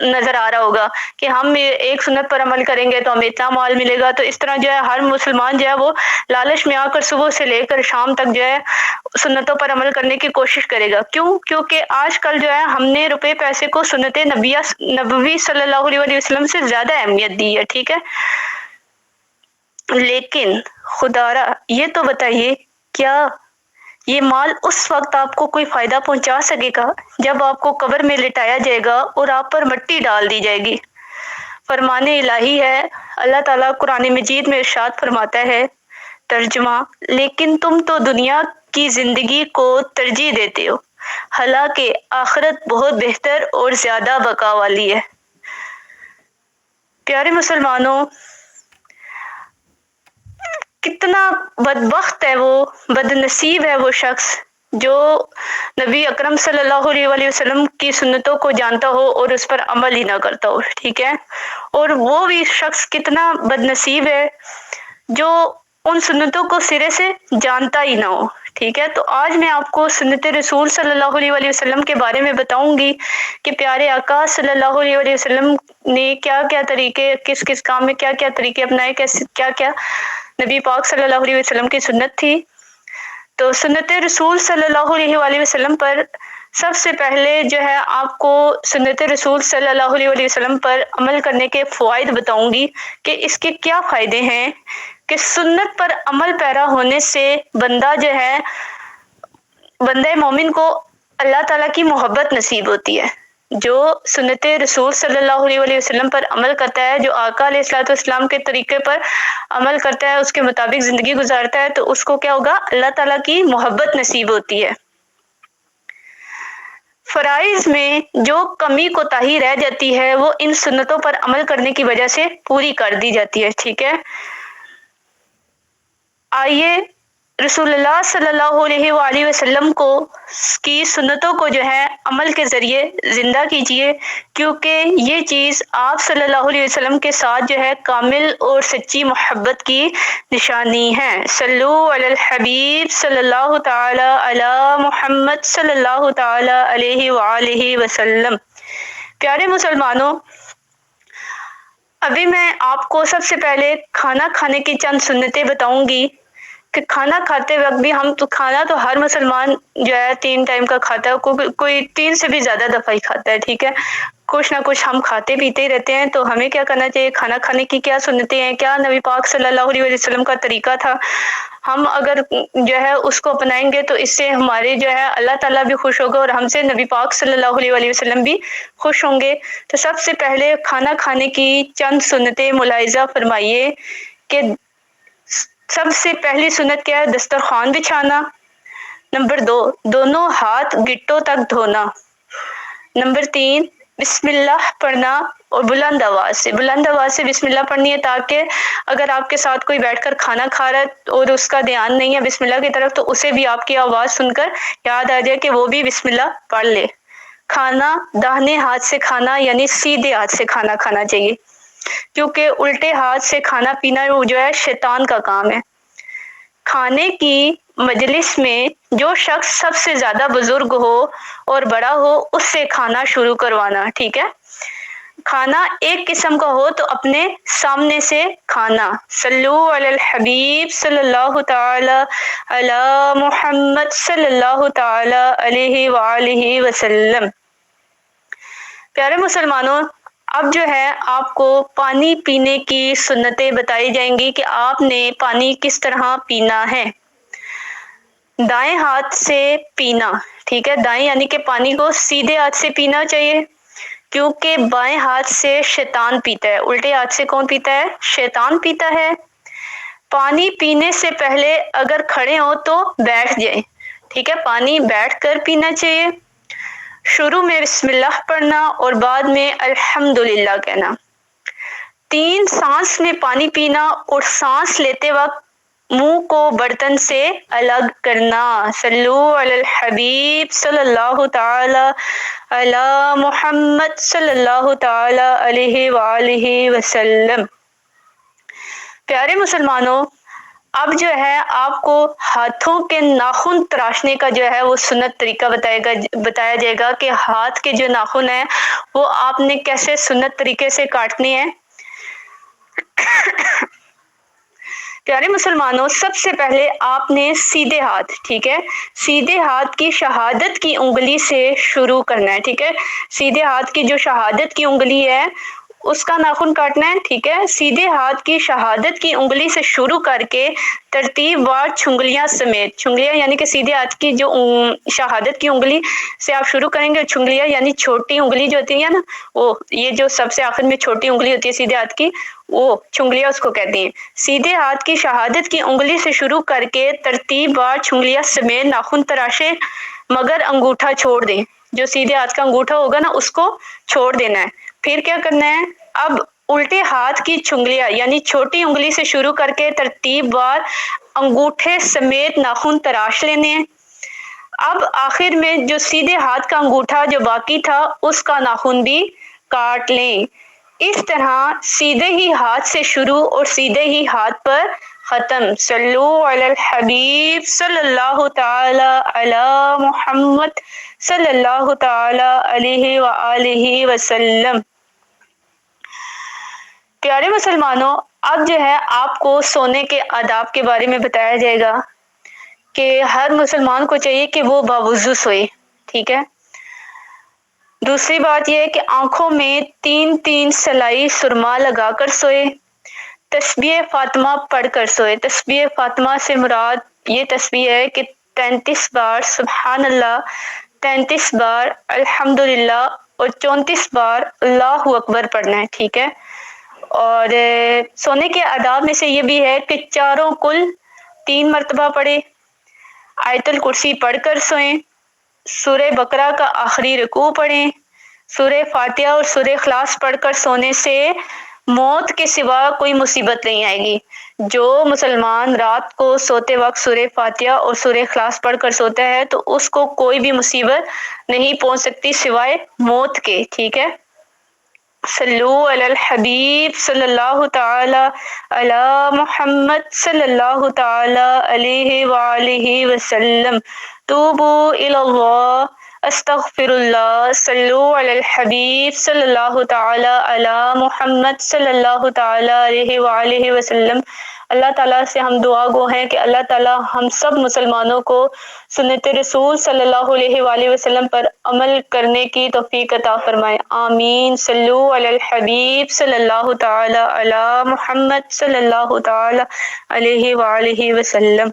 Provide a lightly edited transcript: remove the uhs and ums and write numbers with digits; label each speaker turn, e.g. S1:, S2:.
S1: نظر آ رہا ہوگا کہ ہم ایک سنت پر عمل کریں گے تو ہمیں اتنا مال ملے گا. تو اس طرح جو ہے ہر مسلمان جو ہے وہ لالچ میں آ کر صبح سے لے کر شام تک جو ہے سنتوں پر عمل کرنے کی کوشش کرے گا. کیوں؟ کیونکہ آج کل جو ہے ہم نے روپے پیسے کو سنت نبوی صلی اللہ علیہ وسلم سے زیادہ اہمیت دی ہے. ٹھیک ہے، لیکن خدا را یہ تو بتائیے، کیا یہ مال اس وقت آپ کو کوئی فائدہ پہنچا سکے گا جب آپ کو قبر میں لٹایا جائے گا اور آپ پر مٹی ڈال دی جائے گی؟ فرمان الہی ہے، اللہ تعالیٰ قرآن مجید میں ارشاد فرماتا ہے، ترجمہ: لیکن تم تو دنیا کی زندگی کو ترجیح دیتے ہو، حالانکہ آخرت بہت بہتر اور زیادہ بقا والی ہے. پیارے مسلمانوں، کتنا بدبخت ہے وہ، بد نصیب ہے وہ شخص جو نبی اکرم صلی اللہ علیہ وسلم کی سنتوں کو جانتا ہو اور اس پر عمل ہی نہ کرتا ہو. ٹھیک ہے، اور وہ بھی شخص کتنا بد نصیب ہے جو ان سنتوں کو سرے سے جانتا ہی نہ ہو. ٹھیک ہے، تو آج میں آپ کو سنت رسول صلی اللہ علیہ وسلم کے بارے میں بتاؤں گی کہ پیارے آقا صلی اللہ علیہ وسلم نے کیا کیا طریقے، کس کس کام میں کیا کیا طریقے اپنائے، کیا کیا نبی پاک صلی اللہ علیہ وسلم کی سنت تھی. تو سنت رسول صلی اللہ علیہ وسلم پر سب سے پہلے جو ہے آپ کو سنت رسول صلی اللہ علیہ وسلم پر عمل کرنے کے فوائد بتاؤں گی کہ اس کے کیا فائدے ہیں. کہ سنت پر عمل پیرا ہونے سے بندہ جو ہے، بندہ مومن کو اللہ تعالیٰ کی محبت نصیب ہوتی ہے. جو سنت رسول صلی اللہ علیہ وسلم پر عمل کرتا ہے، جو آقا علیہ الصلوۃ والسلام کے طریقے پر عمل کرتا ہے، اس کے مطابق زندگی گزارتا ہے، تو اس کو کیا ہوگا؟ اللہ تعالیٰ کی محبت نصیب ہوتی ہے. فرائض میں جو کمی کوتاہی رہ جاتی ہے وہ ان سنتوں پر عمل کرنے کی وجہ سے پوری کر دی جاتی ہے. ٹھیک ہے، آئیے رسول اللہ صلی اللہ علیہ وآلہ وسلم کو کی سنتوں کو جو ہے عمل کے ذریعے زندہ کیجیے، کیونکہ یہ چیز آپ صلی اللہ علیہ وسلم کے ساتھ جو ہے کامل اور سچی محبت کی نشانی ہے. صلو علی الحبیب صلی اللہ تعالی علی محمد صلی اللہ تعالی علیہ وآلہ وسلم. پیارے مسلمانوں، ابھی میں آپ کو سب سے پہلے کھانا کھانے کی چند سنتیں بتاؤں گی کہ کھانا کھاتے وقت بھی ہم تو کھانا تو ہر مسلمان جو ہے 3 ٹائم کا کھاتا ہے، کوئی 3 سے بھی زیادہ دفعہ ہی کھاتا ہے. ٹھیک ہے، کچھ نہ کچھ ہم کھاتے پیتے ہی رہتے ہیں. تو ہمیں کیا کرنا چاہیے؟ کھانا کھانے کی کیا سنتیں ہیں، کیا نبی پاک صلی اللہ علیہ وسلم کا طریقہ تھا، ہم اگر جو ہے اس کو اپنائیں گے تو اس سے ہمارے جو ہے اللہ تعالیٰ بھی خوش ہوگا اور ہم سے نبی پاک صلی اللہ علیہ وسلم بھی خوش ہوں گے. تو سب سے پہلے کھانا کھانے کی چند سنتیں ملاحظہ فرمائیے کہ سب سے پہلی سنت کیا ہے؟ دسترخوان بچھانا. نمبر 2، دونوں ہاتھ گٹوں تک دھونا. نمبر 3، بسم اللہ پڑھنا اور بلند آواز سے بسم اللہ پڑھنی ہے، تاکہ اگر آپ کے ساتھ کوئی بیٹھ کر کھانا کھا رہا ہے اور اس کا دھیان نہیں ہے بسم اللہ کی طرف، تو اسے بھی آپ کی آواز سن کر یاد آ جائے کہ وہ بھی بسم اللہ پڑھ لے. کھانا داہنے ہاتھ سے کھانا، یعنی سیدھے ہاتھ سے کھانا کھانا چاہیے، کیونکہ الٹے ہاتھ سے کھانا پینا جو ہے شیطان کا کام ہے. کھانے کی مجلس میں جو شخص سب سے زیادہ بزرگ ہو اور بڑا ہو اس سے کھانا شروع کروانا. ٹھیک ہے، کھانا ایک قسم کا ہو تو اپنے سامنے سے کھانا. صلو علی الحبیب صلی اللہ تعالی علی محمد صلی اللہ تعالی علیہ وآلہ وسلم. پیارے مسلمانوں، اب جو ہے آپ کو پانی پینے کی سنتیں بتائی جائیں گی کہ آپ نے پانی کس طرح پینا ہے. دائیں ہاتھ سے پینا. ٹھیک ہے، دائیں یعنی کہ پانی کو سیدھے ہاتھ سے پینا چاہیے، کیونکہ بائیں ہاتھ سے شیطان پیتا ہے. الٹے ہاتھ سے کون پیتا ہے؟ شیطان پیتا ہے. پانی پینے سے پہلے اگر کھڑے ہوں تو بیٹھ جائیں. ٹھیک ہے، پانی بیٹھ کر پینا چاہیے. شروع میں بسم اللہ پڑھنا اور بعد میں الحمدللہ کہنا. 3 سانس میں پانی پینا اور سانس لیتے وقت منہ کو برتن سے الگ کرنا. صلو علی الحبیب صلی اللہ تعالی علی محمد صلی اللہ تعالی علیہ وآلہ وسلم. پیارے مسلمانوں، اب جو ہے آپ کو ہاتھوں کے ناخن تراشنے کا جو ہے وہ سنت طریقہ بتایا جائے گا کہ ہاتھ کے جو ناخن ہیں وہ آپ نے کیسے سنت طریقے سے کاٹنے ہیں۔ پیارے مسلمانوں، سب سے پہلے آپ نے سیدھے ہاتھ، ٹھیک ہے، سیدھے ہاتھ کی شہادت کی انگلی سے شروع کرنا ہے، ٹھیک ہے، سیدھے ہاتھ کی جو شہادت کی انگلی ہے اس کا ناخن کاٹنا ہے، ٹھیک ہے، سیدھے ہاتھ کی شہادت کی انگلی سے شروع کر کے ترتیب وار چھنگلیاں سمیت، چھنگلیاں یعنی کہ سیدھے ہاتھ کی جو شہادت کی انگلی سے آپ شروع کریں گے، چھنگلیاں یعنی چھوٹی انگلی جو ہوتی ہے نا، وہ یہ جو سب سے آخر میں چھوٹی انگلی ہوتی ہے سیدھے ہاتھ کی، وہ چھنگلیاں اس کو کہتے ہیں۔ سیدھے ہاتھ کی شہادت کی انگلی سے شروع کر کے ترتیب وار چھنگلیاں سمیت ناخن تراشے، مگر انگوٹھا چھوڑ دیں، جو سیدھے ہاتھ کا انگوٹھا ہوگا نا اس کو چھوڑ دینا ہے۔ پھر کیا کرنا ہے، اب الٹے ہاتھ کی چھنگلیاں یعنی چھوٹی انگلی سے شروع کر کے ترتیب وار انگوٹھے سمیت ناخن تراش لینے ہیں۔ اب آخر میں جو سیدھے ہاتھ کا انگوٹھا جو باقی تھا اس کا ناخن بھی کاٹ لیں۔ اس طرح سیدھے ہی ہاتھ سے شروع اور سیدھے ہی ہاتھ پر ختم۔ صلو علی الحبیب صلی اللہ تعالی علی محمد صلی اللہ تعالی علیہ وآلہ وسلم۔ پیارے مسلمانوں، اب جو ہے آپ کو سونے کے آداب کے بارے میں بتایا جائے گا کہ ہر مسلمان کو چاہیے کہ وہ باوضو سوئے، ٹھیک ہے۔ دوسری بات یہ ہے کہ آنکھوں میں 3 سلائی سرما لگا کر سوئے، تسبیح فاطمہ پڑھ کر سوئے۔ تسبیح فاطمہ سے مراد یہ تسبیح ہے کہ 33 بار سبحان اللہ، 33 بار الحمدللہ اور 34 بار اللہ اکبر پڑھنا ہے، ٹھیک ہے۔ اور سونے کے آداب میں سے یہ بھی ہے کہ چاروں کل 3 مرتبہ پڑھے، آیت الکرسی پڑھ کر سوئیں، سورہ بقرہ کا آخری رکوع پڑھیں، سورہ فاتحہ اور سورہ اخلاص پڑھ کر سونے سے موت کے سوا کوئی مصیبت نہیں آئے گی۔ جو مسلمان رات کو سوتے وقت سورہ فاتحہ اور سورہ اخلاص پڑھ کر سوتا ہے تو اس کو کوئی بھی مصیبت نہیں پہنچ سکتی سوائے موت کے، ٹھیک ہے۔ صلو علی الحبیب صلی اللہ تعالی علی محمد صلی اللہ تعالی علیہ وآلہ وسلم۔ توبو الی اللہ، استغفر اللہ، صلو علی الحبیب صلی اللہ تعالی علی محمد صلی اللہ تعالی علیہ وآلہ وسلم۔ اللہ تعالیٰ سے ہم دعا گو ہیں کہ اللہ تعالیٰ ہم سب مسلمانوں کو سنت رسول صلی اللہ علیہ وآلہ وسلم پر عمل کرنے کی توفیق عطا فرمائے، آمین۔ صلو علی الحبیب صلی اللہ تعالی علی محمد صلی اللہ تعالی علیہ وآلہ وسلم۔